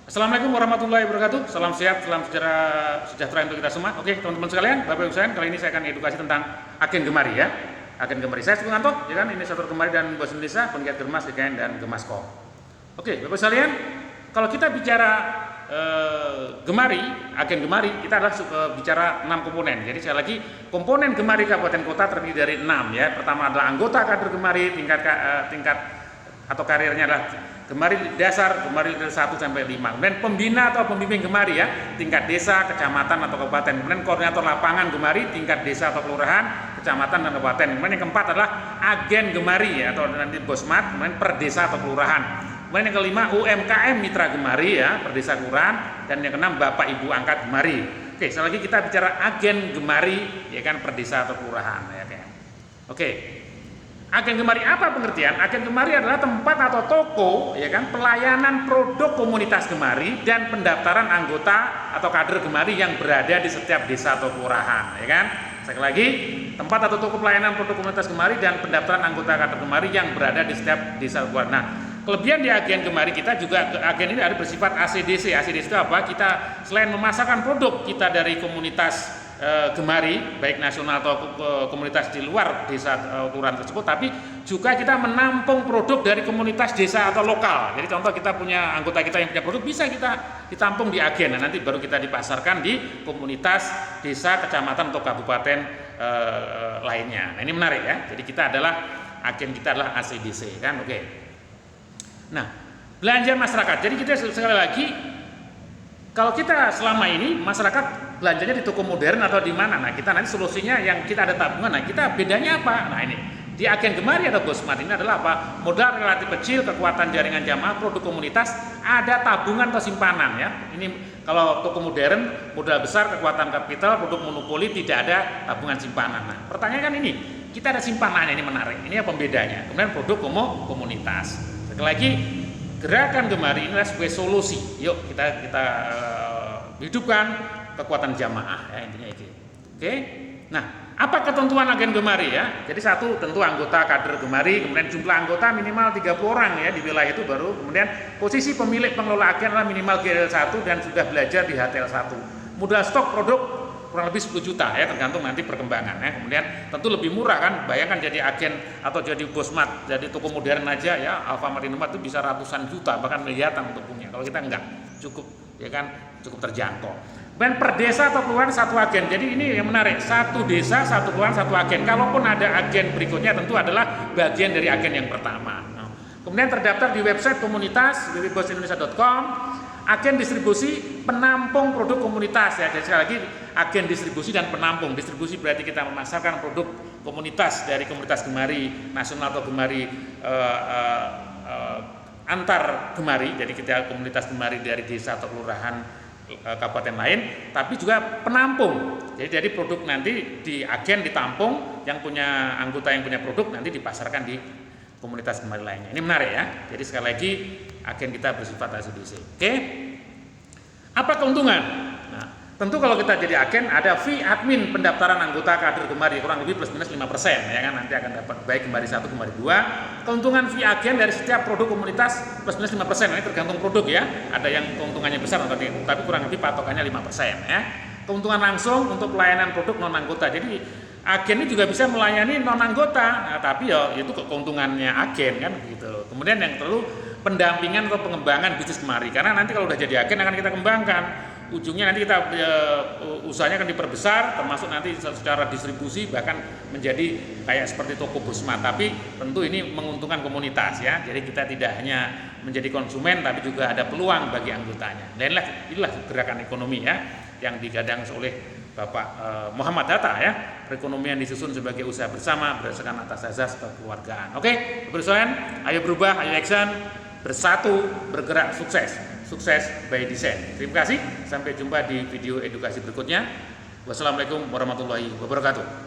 Assalamualaikum warahmatullahi wabarakatuh. Salam sehat, salam sejahtera untuk kita semua. Oke, teman-teman sekalian, Bapak Ibu sekalian, kali ini saya akan edukasi tentang agen gemari ya. Agen gemari. Saya Sukunganto, ya kan? Ini Satu Gemari dan Bos Indonesia, penggiat Germas, GKN dan Gemaskom. Oke, Bapak sekalian, kalau kita bicara gemari, agen gemari, kita adalah bicara 6 komponen. Jadi sekali lagi, komponen gemari kabupaten kota terdiri dari 6 ya. Pertama adalah anggota kader gemari tingkat atau karirnya adalah gemari dasar, gemari dari 1 sampai 5. Kemudian pembina atau pembimbing gemari ya, tingkat desa, kecamatan atau kabupaten. Kemudian koordinator lapangan gemari tingkat desa atau kelurahan, kecamatan dan kabupaten. Kemudian yang keempat adalah agen gemari ya, atau nanti bosmat, kemudian per desa atau kelurahan. Kemudian yang kelima UMKM mitra gemari ya, per desa kelurahan. Dan yang keenam Bapak Ibu angkat gemari. Oke, sekali lagi kita bicara agen gemari ya kan, per desa atau kelurahan ya kan. Oke. Agen gemari apa pengertian? Agen gemari adalah tempat atau toko ya kan, pelayanan produk komunitas gemari dan pendaftaran anggota atau kader gemari yang berada di setiap desa atau kelurahan ya kan. Sekali lagi, tempat atau toko pelayanan produk komunitas gemari dan pendaftaran anggota kader gemari yang berada di setiap desa atau kelurahan. Nah, kelebihan di agen gemari kita juga, agen ini ada bersifat ACDC. ACDC itu apa? Kita selain memasarkan produk kita dari komunitas gemari baik nasional atau komunitas di luar desa kelurahan tersebut, tapi juga kita menampung produk dari komunitas desa atau lokal. Jadi contoh kita punya anggota kita yang punya produk bisa kita ditampung di agen, nah, nanti baru kita dipasarkan di komunitas desa, kecamatan atau kabupaten lainnya. Nah, ini menarik ya. Jadi kita adalah agen, kita adalah ACDC kan. Oke. Nah, belanja masyarakat. Jadi kita sekali lagi, kalau kita selama ini masyarakat belanjanya di toko modern atau di mana? Nah, kita nanti solusinya yang kita ada tabungan. Nah, kita bedanya apa? Nah, ini di agen gemari atau bosmat ini adalah apa? Modal relatif kecil, kekuatan jaringan jamaah, produk komunitas, ada tabungan atau simpanan ya. Ini kalau toko modern modal besar, kekuatan kapital, produk monopoli, tidak ada tabungan simpanan. Nah, pertanyaan kan ini, kita ada simpanannya, ini menarik. Ini apa pembedanya? Kemudian produk komunitas. Sekali lagi, gerakan gemari ini adalah sebuah solusi. Yuk kita hidupkan kekuatan jamaah ya, intinya itu. Oke. Nah, apa ketentuan agen gemari ya? Jadi satu, tentu anggota kader gemari, kemudian jumlah anggota minimal 30 orang ya di wilayah itu baru. Kemudian posisi pemilik pengelola agen adalah minimal GL1 dan sudah belajar di HTL1. Modal stok produk kurang lebih 10 juta ya, tergantung nanti perkembangan ya. Kemudian tentu lebih murah kan, bayangkan jadi agen atau jadi bosmat, jadi toko modern aja ya, Alfamart Indomaret itu bisa ratusan juta bahkan miliaran untuk punya. Kalau kita enggak, cukup ya kan, cukup terjangkau. Dan per desa atau kelurahan satu agen. Jadi ini yang menarik, satu desa, satu kelurahan, satu agen. Kalaupun ada agen berikutnya tentu adalah bagian dari agen yang pertama. Kemudian terdaftar di website komunitas www.bosindonesia.com. Agen distribusi penampung produk komunitas ya. Jadi sekali lagi, agen distribusi dan penampung. Distribusi berarti kita memasarkan produk komunitas dari komunitas gemari nasional atau gemari antar gemari. Jadi kita komunitas gemari dari desa atau kelurahan kabupaten lain, tapi juga penampung. Jadi produk nanti di agen ditampung, yang punya anggota yang punya produk nanti dipasarkan di komunitas gemari lainnya. Ini menarik ya. Jadi sekali lagi agen kita bersifat ACDC. Oke. Apa keuntungan? Nah, tentu kalau kita jadi agen ada fee admin pendaftaran anggota kader gemari kurang lebih plus minus 5% ya kan, nanti akan dapat baik gemari 1, gemari 2. Keuntungan fee agen dari setiap produk komunitas plus minus 5%. Ini tergantung produk ya. Ada yang keuntungannya besar tapi kurang lebih patokannya 5% ya. Keuntungan langsung untuk pelayanan produk non anggota. Jadi agen ini juga bisa melayani non anggota. Nah, tapi ya itu keuntungannya agen kan gitu. Kemudian yang perlu pendampingan atau pengembangan bisnis gemari. Karena nanti kalau udah jadi agen akan kita kembangkan. Ujungnya nanti kita usahanya akan diperbesar, termasuk nanti secara distribusi bahkan menjadi kayak seperti toko bosmat. Tapi tentu ini menguntungkan komunitas ya. Jadi kita tidak hanya menjadi konsumen tapi juga ada peluang bagi anggotanya. Dan inilah gerakan ekonomi ya yang digadang oleh Bapak Muhammad Hatta ya. Perekonomian disusun sebagai usaha bersama berdasarkan atas asas kekeluargaan. Oke, bersama, ayo berubah, ayo action, bersatu, bergerak, sukses. Sukses by design. Terima kasih. Sampai jumpa di video edukasi berikutnya. Wassalamualaikum warahmatullahi wabarakatuh.